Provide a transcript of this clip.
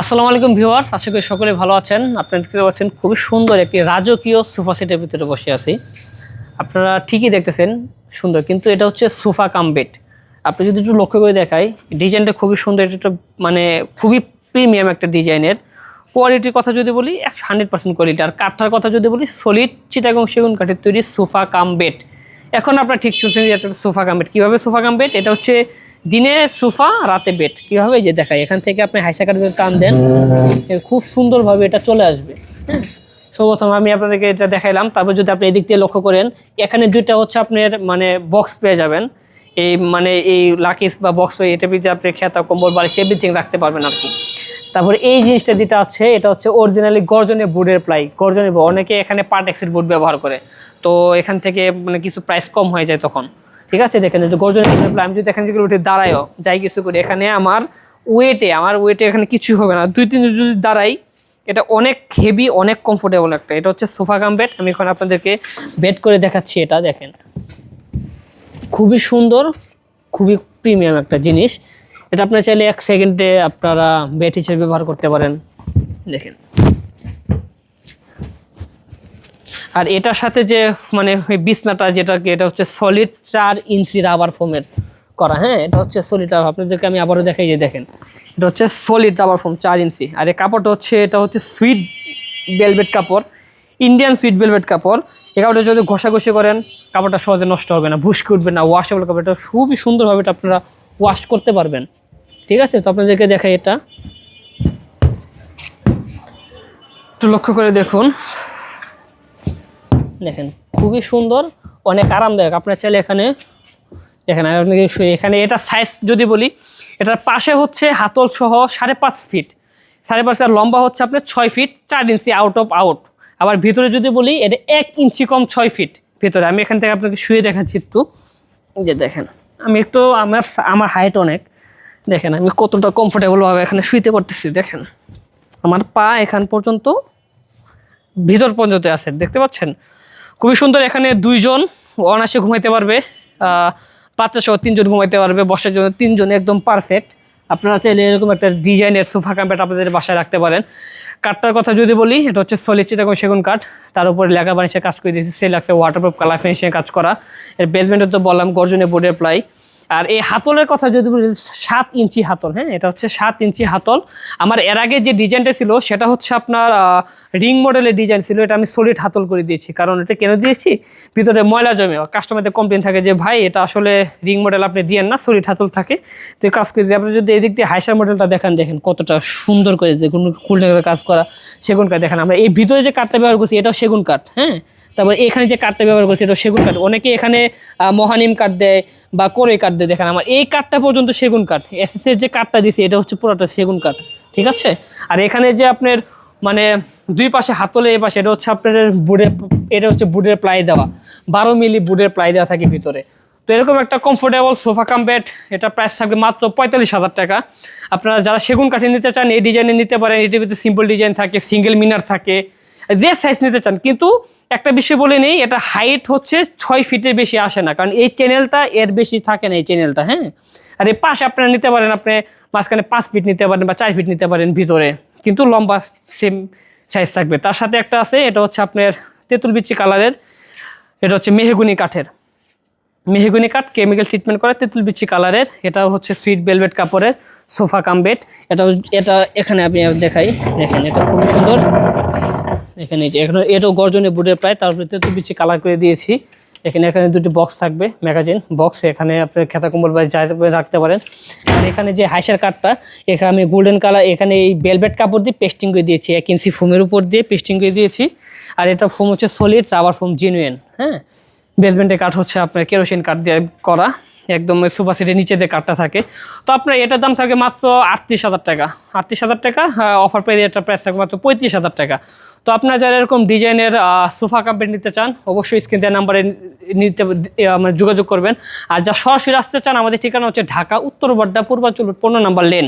আসসালামু আলাইকুম ভিউয়ার্স, আশা করি সকলে ভালো আছেন। আপনারা দেখতে পাচ্ছেন খুবই সুন্দর একটি রাজকীয় সোফা সেটের ভিতরে বসে আছি। আপনারা ঠিকই দেখতেছেন সুন্দর, কিন্তু এটা হচ্ছে সোফা কাম বেড। আপনি যদি একটু লক্ষ্য করে দেখাই, ডিজাইনটা খুবই সুন্দর। এটা মানে খুবই প্রিমিয়াম একটা ডিজাইনের। কোয়ালিটির কথা যদি বলি 100% কোয়ালিটি। আর কাঠটার কথা যদি বলি সলিড চিটাগং সেগুন কাঠের তৈরি সোফা কাম বেড। এখন আপনারা ঠিক শুনছেন যে এটা সোফা কাম বেড। কীভাবে সোফা কাম বেড? এটা হচ্ছে দিনে সোফা, রাতে বেড। কীভাবে যে দেখাই, এখান থেকে আপনি হাইসা কাঠের টান দেন, খুব সুন্দরভাবে এটা চলে আসবে। হ্যাঁ, সর্বপ্রথম আমি আপনাদেরকে এটা দেখাইলাম। তারপর যদি আপনি এদিক দিয়ে লক্ষ্য করেন, এখানে দুইটা হচ্ছে আপনার মানে বক্স পেয়ে যাবেন। এই লাকিস বা বক্স পেয়ে এটা যে আপনি খেতা, কম্বল, বালিশ এভরিথিং রাখতে পারবেন আর কি। তারপরে এই জিনিসটা যেটা আছে, এটা হচ্ছে অরিজিনালি গর্জনের বোর্ডের প্লাই। গর্জনের বোর্ড, অনেকে এখানে পার্টেক্সের বোর্ড ব্যবহার করে, তো এখান থেকে মানে কিছু প্রাইস কম হয়ে যায় তখন। ঠিক আছে, দেখেন যে গর্জনের প্লাই। আমি যদি এখান থেকে উঠে দাঁড়ায়ও যাই কিছু করি, এখানে আমার ওয়েটে এখানে কিছুই হবে না। 2-3 যদি দাঁড়াই, এটা অনেক হেভি, অনেক কমফোর্টেবল একটা। এটা হচ্ছে সোফা কাম বেড। আমি এখন আপনাদেরকে বেড করে দেখাচ্ছি। এটা দেখেন, খুবই সুন্দর, খুবই প্রিমিয়াম একটা জিনিস। এটা আপনারা চাইলে 1 সেকেন্ডে আপনারা বেড হিসেবে ব্যবহার করতে পারেন। দেখেন, আর এটার সাথে যে মানে বিছনাটা যেটাকে, এটা হচ্ছে সলিড 4 ইঞ্চি রাবার ফোমের করা। হ্যাঁ, এটা হচ্ছে সলিড রাবার। আপনাদেরকে আমি আবারও দেখাই যে দেখেন, এটা হচ্ছে সলিড রাবার ফোম 4 ইঞ্চি। আর এই কাপড়টা হচ্ছে, এটা হচ্ছে সুইট ভেলভেট কাপড়, ইন্ডিয়ান সুইট ভেলভেট কাপড়। এই কাপড়টা যদি ঘষাঘষি করেন, কাপড়টা সহজে নষ্ট হবে না, ভুসকে উঠবে না, ওয়াশেবল কাপড়। এটা খুবই সুন্দরভাবে এটা আপনারা ওয়াশ করতে পারবেন। ঠিক আছে, তো আপনাদেরকে দেখাই এটা, একটু লক্ষ্য করে দেখুন। দেখেন, খুবই সুন্দর, অনেক আরামদায়ক। আপনার চাইলে এখানে দেখেন, এখানে এটা সাইজ যদি বলি, এটার পাশে হচ্ছে হাতল সহ 5.5 ফিট, 5.5। আর লম্বা হচ্ছে আপনার 6 ফিট 4 ইঞ্চি আউট। আবার ভিতরে যদি বলি, এটা 1 ইঞ্চি কম 6 ফিট ভিতরে। আমি এখান থেকে আপনাকে শুয়ে দেখাচ্ছি একটু। যে দেখেন, আমি একটু আমার হাইট অনেক, দেখেন আমি কতটা কমফোর্টেবলভাবে এখানে শুইতে পারতেছি। দেখেন, আমার পা এখান পর্যন্ত, ভিতর পর্যন্ত আছে, দেখতে পাচ্ছেন? খুবই সুন্দর। এখানে 2 জন অনায়াসে ঘুমাইতে পারবে, বাচ্চা সহ 3 জন ঘুমাইতে পারবে, বসার জন্য 3 জন একদম পারফেক্ট। আপনারা চাইলে এরকম একটা ডিজাইনের সোফা কাম বেড আপনাদের বাসায় রাখতে পারেন। কাঠটার কথা যদি বলি, এটা হচ্ছে সলিড চিটাগং সেগুন কাঠ। তার উপরে লেখা বানিশে কাজ করে দিয়েছি, সেল লাগছে ওয়াটারপ্রুফ কালার ফিনিশিংয়ে কাজ করা। এর বেসমেন্টে তো বললাম গর্জনের বোর্ডের প্লাই। আর এই হাতলের কথা যদি বলি, 7 ইঞ্চি হাতল। হ্যাঁ, এটা হচ্ছে 7 ইঞ্চি হাতল। আমার এর আগে যে ডিজাইনটা ছিল, সেটা হচ্ছে আপনার রিং মডেলের ডিজাইন ছিল। এটা আমি সলিড হাতল করে দিয়েছি। কারণ এটা কেন দিয়েছি, ভিতরে ময়লা জমে কাস্টমারদের কমপ্লেন থাকে যে ভাই এটা আসলে রিং মডেল আপনি দিয়েন না, সলিড হাতল থাকে। তো কাজ করেছি। আপনি যদি এদিক দিয়ে হাইসার মডেলটা দেখেন, দেখেন কতটা সুন্দর করে, দেখুন কুলটাকে কাজ করা, সেগুন কাঠ। দেখেন, আমরা এই ভিতরে যে কাঠটা ব্যবহার করছি, এটাও সেগুন কাঠ। হ্যাঁ, তারপর এখানে যে কাঠটা ব্যবহার করছে, এটা সেগুন কাঠ। অনেকে এখানে মহানিম কাঠ দেয় বা কোরে কাঠ দেয়। দেখেন, আমার এই কাঠটা পর্যন্ত সেগুন কাঠ। এসএসের যে কাঠটা দিছি, এটা হচ্ছে পুরোটা সেগুন কাঠ। ঠিক আছে, আর এখানে যে আপনার মানে 2 পাশে হাতলে, এই পাশে এটা হচ্ছে আপনার বুডের, এটা হচ্ছে বুডের প্লাই দেওয়া, 12 মিলি বুডের প্লাই দেওয়া থাকে ভিতরে। তো এরকম একটা কমফোর্টেবল সোফা কাম বেড, এটা প্রাইস থাকবে মাত্র 45,000 টাকা। আপনারা যারা সেগুন কাঠে নিতে চান, এই ডিজাইনে নিতে পারেন। এটির ভিতরে সিম্পল ডিজাইন থাকে, সিঙ্গেল মিনার থাকে, যে সাইজ নিতে চান। কিন্তু একটা বিষয় বলে নেই, এটা হাইট হচ্ছে 6 ফিটের বেশি আসে না, কারণ এই চ্যানেলটা এর বেশি থাকে না, এই চ্যানেলটা। হ্যাঁ, আর এই পাশে আপনারা নিতে পারেন, আপনি মাঝখানে 5 ফিট নিতে পারেন বা 4 ফিট নিতে পারেন ভিতরে, কিন্তু লম্বা সেম সাইজ থাকবে। তার সাথে একটা আছে, এটা হচ্ছে আপনার তেঁতুল বিচি কালারের, এটা হচ্ছে মেহগুনি কাঠের, মেহগুনি কাঠ কেমিক্যাল ট্রিটমেন্ট করা, তেঁতুল বিচি কালারের। এটা হচ্ছে সুইট ভেলভেট কাপড়ের সোফা কাম বেড। এটা এখানে আমি দেখাই, দেখেন এটা খুব সুন্দর। এখানে এটাও গর্জনের বোর্ডের প্রায়, তারপরে তেঁতুল বিচি কালার করে দিয়েছি। এখানে 2টি বক্স থাকবে, ম্যাগাজিন বক্স। এখানে আপনার খেতা কম্বল বা যা রাখতে পারেন। আর এখানে যে হাইসার কাঠটা, এখানে আমি গোল্ডেন কালার, এখানে এই ভেলভেট কাপড় দিয়ে পেস্টিং করে দিয়েছি, 1 ইঞ্চি ফোমের উপর দিয়ে পেস্টিং করে দিয়েছি। আর এটা ফোম হচ্ছে সলিড রাবার ফোম জেনুইন। হ্যাঁ, বেসমেন্টের কাঠ হচ্ছে আপনার কেরোসিন কাঠ দিয়ে করা, একদম সোফা সেটের নিচে যে কাঠটা থাকে। তো আপনার এটার দাম থাকে মাত্র 38,000 টাকা। 38,000 টাকা অফার পেয়ে এটা প্রাইস থাকে মাত্র 35,000 টাকা। তো আপনারা যারা এরকম ডিজাইনের সোফা কাম বেড নিতে চান, অবশ্যই স্ক্রিন দেওয়া নাম্বারে মানে যোগাযোগ করবেন। আর যা সরাসরি আসতে চান, আমাদের ঠিকানা হচ্ছে ঢাকা উত্তর বাড্ডা পূর্বাঞ্চল 15 নম্বর লেন।